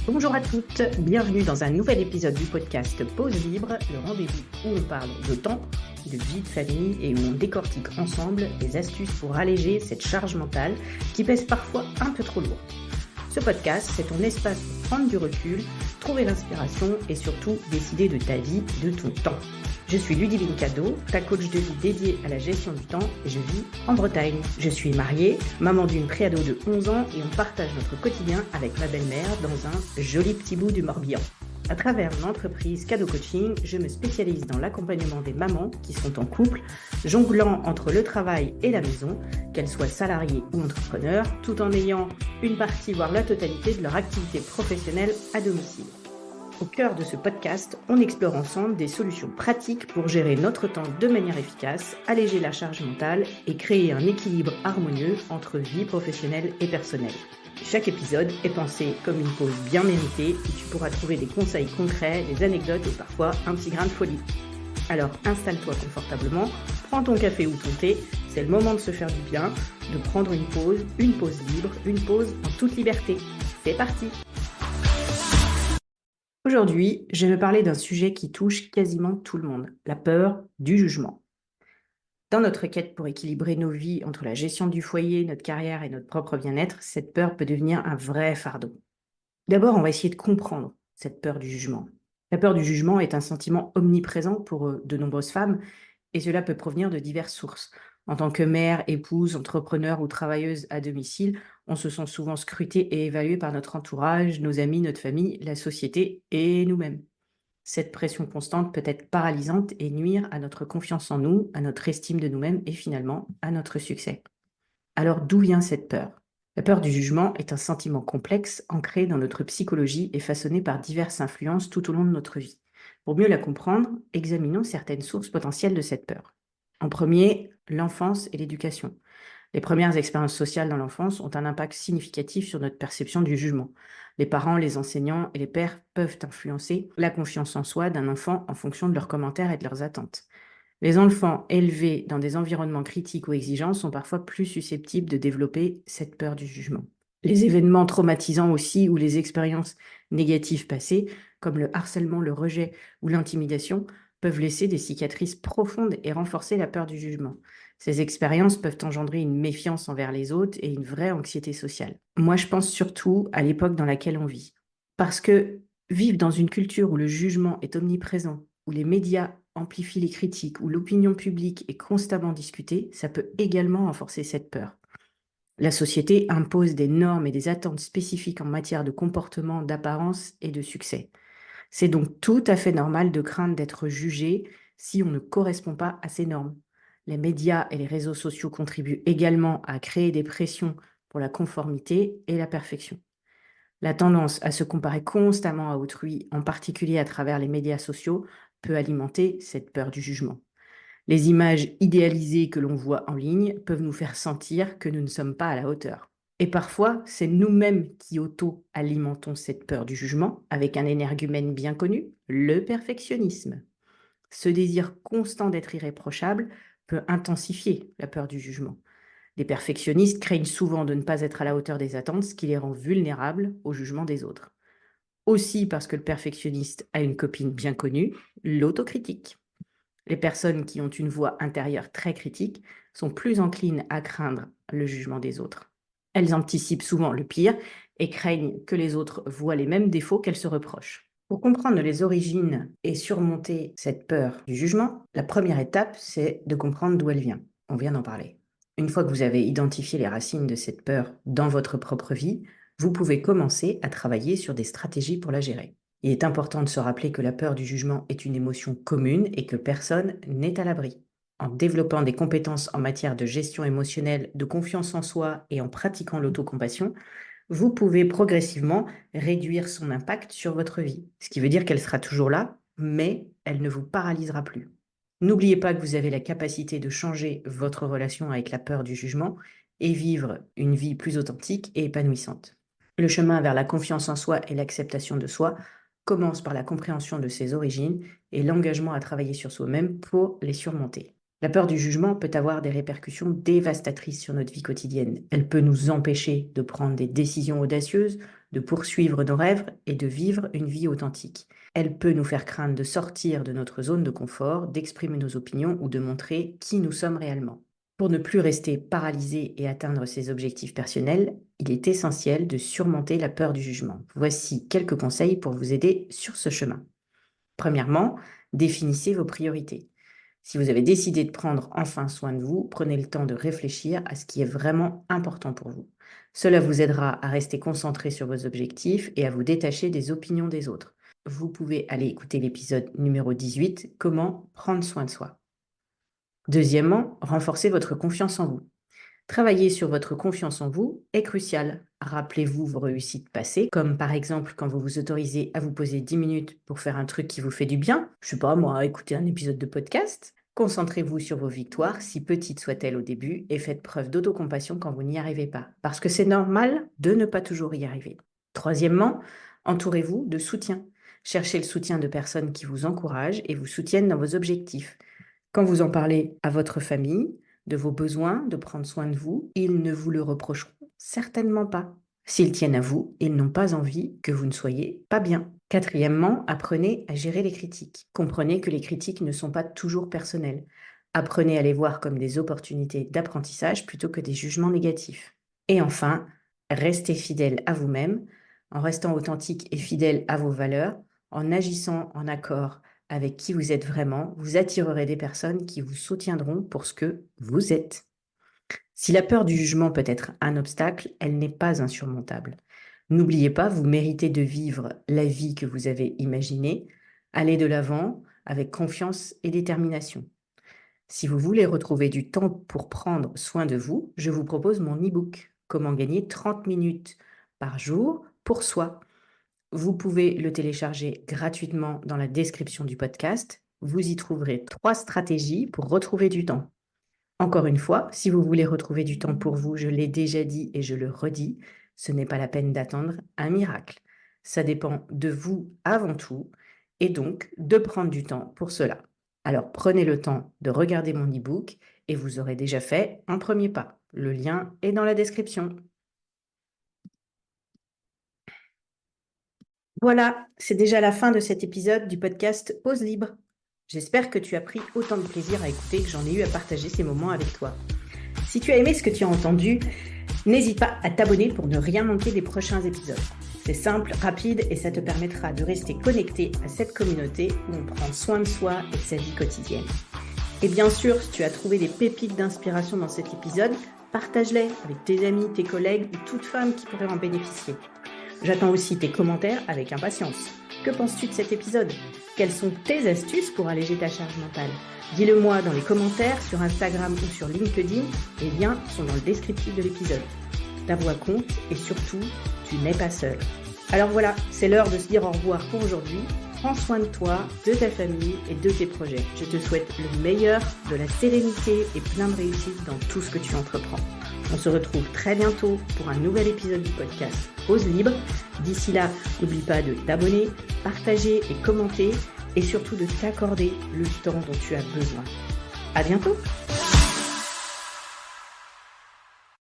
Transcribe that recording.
Bonjour à toutes, bienvenue dans un nouvel épisode du podcast Pause Libre, le rendez-vous où on parle de temps, de vie de famille et où on décortique ensemble des astuces pour alléger cette charge mentale qui pèse parfois un peu trop lourd. Ce podcast, c'est ton espace pour prendre du recul, trouver l'inspiration et surtout décider de ta vie, de ton temps. Je suis Ludivine Cadeau, ta coach de vie dédiée à la gestion du temps et je vis en Bretagne. Je suis mariée, maman d'une préado de 11 ans et on partage notre quotidien avec ma belle-mère dans un joli petit bout du Morbihan. À travers mon entreprise Cadeau Coaching, je me spécialise dans l'accompagnement des mamans qui sont en couple, jonglant entre le travail et la maison, qu'elles soient salariées ou entrepreneurs, tout en ayant une partie, voire la totalité de leur activité professionnelle à domicile. Au cœur de ce podcast, on explore ensemble des solutions pratiques pour gérer notre temps de manière efficace, alléger la charge mentale et créer un équilibre harmonieux entre vie professionnelle et personnelle. Chaque épisode est pensé comme une pause bien méritée où tu pourras trouver des conseils concrets, des anecdotes et parfois un petit grain de folie. Alors installe-toi confortablement, prends ton café ou ton thé, c'est le moment de se faire du bien, de prendre une pause libre, une pause en toute liberté. C'est parti! Aujourd'hui, je vais parler d'un sujet qui touche quasiment tout le monde, la peur du jugement. Dans notre quête pour équilibrer nos vies entre la gestion du foyer, notre carrière et notre propre bien-être, cette peur peut devenir un vrai fardeau. D'abord, on va essayer de comprendre cette peur du jugement. La peur du jugement est un sentiment omniprésent pour de nombreuses femmes et cela peut provenir de diverses sources. En tant que mère, épouse, entrepreneur ou travailleuse à domicile, on se sent souvent scruté et évalué par notre entourage, nos amis, notre famille, la société et nous-mêmes. Cette pression constante peut être paralysante et nuire à notre confiance en nous, à notre estime de nous-mêmes et finalement à notre succès. Alors d'où vient cette peur ? La peur du jugement est un sentiment complexe, ancré dans notre psychologie et façonné par diverses influences tout au long de notre vie. Pour mieux la comprendre, examinons certaines sources potentielles de cette peur. En premier, l'enfance et l'éducation. Les premières expériences sociales dans l'enfance ont un impact significatif sur notre perception du jugement. Les parents, les enseignants et les pairs peuvent influencer la confiance en soi d'un enfant en fonction de leurs commentaires et de leurs attentes. Les enfants élevés dans des environnements critiques ou exigeants sont parfois plus susceptibles de développer cette peur du jugement. Les événements traumatisants aussi ou les expériences négatives passées, comme le harcèlement, le rejet ou l'intimidation, peuvent laisser des cicatrices profondes et renforcer la peur du jugement. Ces expériences peuvent engendrer une méfiance envers les autres et une vraie anxiété sociale. Moi, je pense surtout à l'époque dans laquelle on vit. Parce que vivre dans une culture où le jugement est omniprésent, où les médias amplifient les critiques, où l'opinion publique est constamment discutée, ça peut également renforcer cette peur. La société impose des normes et des attentes spécifiques en matière de comportement, d'apparence et de succès. C'est donc tout à fait normal de craindre d'être jugé si on ne correspond pas à ces normes. Les médias et les réseaux sociaux contribuent également à créer des pressions pour la conformité et la perfection. La tendance à se comparer constamment à autrui, en particulier à travers les médias sociaux, peut alimenter cette peur du jugement. Les images idéalisées que l'on voit en ligne peuvent nous faire sentir que nous ne sommes pas à la hauteur. Et parfois, c'est nous-mêmes qui auto-alimentons cette peur du jugement avec un énergumène bien connu, le perfectionnisme. Ce désir constant d'être irréprochable peut intensifier la peur du jugement. Les perfectionnistes craignent souvent de ne pas être à la hauteur des attentes, ce qui les rend vulnérables au jugement des autres. Aussi parce que le perfectionniste a une copine bien connue, l'autocritique. Les personnes qui ont une voix intérieure très critique sont plus enclines à craindre le jugement des autres. Elles anticipent souvent le pire et craignent que les autres voient les mêmes défauts qu'elles se reprochent. Pour comprendre les origines et surmonter cette peur du jugement, la première étape, c'est de comprendre d'où elle vient. On vient d'en parler. Une fois que vous avez identifié les racines de cette peur dans votre propre vie, vous pouvez commencer à travailler sur des stratégies pour la gérer. Il est important de se rappeler que la peur du jugement est une émotion commune et que personne n'est à l'abri. En développant des compétences en matière de gestion émotionnelle, de confiance en soi et en pratiquant l'autocompassion, vous pouvez progressivement réduire son impact sur votre vie. Ce qui veut dire qu'elle sera toujours là, mais elle ne vous paralysera plus. N'oubliez pas que vous avez la capacité de changer votre relation avec la peur du jugement et vivre une vie plus authentique et épanouissante. Le chemin vers la confiance en soi et l'acceptation de soi commence par la compréhension de ses origines et l'engagement à travailler sur soi-même pour les surmonter. La peur du jugement peut avoir des répercussions dévastatrices sur notre vie quotidienne. Elle peut nous empêcher de prendre des décisions audacieuses, de poursuivre nos rêves et de vivre une vie authentique. Elle peut nous faire craindre de sortir de notre zone de confort, d'exprimer nos opinions ou de montrer qui nous sommes réellement. Pour ne plus rester paralysé et atteindre ses objectifs personnels, il est essentiel de surmonter la peur du jugement. Voici quelques conseils pour vous aider sur ce chemin. Premièrement, définissez vos priorités. Si vous avez décidé de prendre enfin soin de vous, prenez le temps de réfléchir à ce qui est vraiment important pour vous. Cela vous aidera à rester concentré sur vos objectifs et à vous détacher des opinions des autres. Vous pouvez aller écouter l'épisode numéro 18, Comment prendre soin de soi. Deuxièmement, renforcez votre confiance en vous. Travailler sur votre confiance en vous est crucial. Rappelez-vous vos réussites passées, comme par exemple quand vous vous autorisez à vous poser 10 minutes pour faire un truc qui vous fait du bien, je sais pas moi, écouter un épisode de podcast. Concentrez-vous sur vos victoires, si petites soient-elles au début, et faites preuve d'autocompassion quand vous n'y arrivez pas, parce que c'est normal de ne pas toujours y arriver. Troisièmement, entourez-vous de soutien. Cherchez le soutien de personnes qui vous encouragent et vous soutiennent dans vos objectifs. Quand vous en parlez à votre famille, de vos besoins, de prendre soin de vous, ils ne vous le reprocheront certainement pas. S'ils tiennent à vous, ils n'ont pas envie que vous ne soyez pas bien. Quatrièmement, apprenez à gérer les critiques. Comprenez que les critiques ne sont pas toujours personnelles. Apprenez à les voir comme des opportunités d'apprentissage plutôt que des jugements négatifs. Et enfin, restez fidèle à vous-même, en restant authentique et fidèle à vos valeurs, en agissant en accord avec qui vous êtes vraiment, vous attirerez des personnes qui vous soutiendront pour ce que vous êtes. Si la peur du jugement peut être un obstacle, elle n'est pas insurmontable. N'oubliez pas, vous méritez de vivre la vie que vous avez imaginée. Allez de l'avant avec confiance et détermination. Si vous voulez retrouver du temps pour prendre soin de vous, je vous propose mon e-book « Comment gagner 30 minutes par jour pour soi ». Vous pouvez le télécharger gratuitement dans la description du podcast. Vous y trouverez 3 stratégies pour retrouver du temps. Encore une fois, si vous voulez retrouver du temps pour vous, je l'ai déjà dit et je le redis, ce n'est pas la peine d'attendre un miracle. Ça dépend de vous avant tout et donc de prendre du temps pour cela. Alors prenez le temps de regarder mon e-book et vous aurez déjà fait un premier pas. Le lien est dans la description. Voilà, c'est déjà la fin de cet épisode du podcast Pause Libre. J'espère que tu as pris autant de plaisir à écouter que j'en ai eu à partager ces moments avec toi. Si tu as aimé ce que tu as entendu, n'hésite pas à t'abonner pour ne rien manquer des prochains épisodes. C'est simple, rapide et ça te permettra de rester connecté à cette communauté où on prend soin de soi et de sa vie quotidienne. Et bien sûr, si tu as trouvé des pépites d'inspiration dans cet épisode, partage-les avec tes amis, tes collègues ou toute femme qui pourrait en bénéficier. J'attends aussi tes commentaires avec impatience. Que penses-tu de cet épisode ? Quelles sont tes astuces pour alléger ta charge mentale ? Dis-le-moi dans les commentaires, sur Instagram ou sur LinkedIn. Les liens sont dans le descriptif de l'épisode. Ta voix compte et surtout, tu n'es pas seul. Alors voilà, c'est l'heure de se dire au revoir pour aujourd'hui. Prends soin de toi, de ta famille et de tes projets. Je te souhaite le meilleur, de la sérénité et plein de réussite dans tout ce que tu entreprends. On se retrouve très bientôt pour un nouvel épisode du podcast Pause Libre. D'ici là, n'oublie pas de t'abonner, partager et commenter et surtout de t'accorder le temps dont tu as besoin. À bientôt!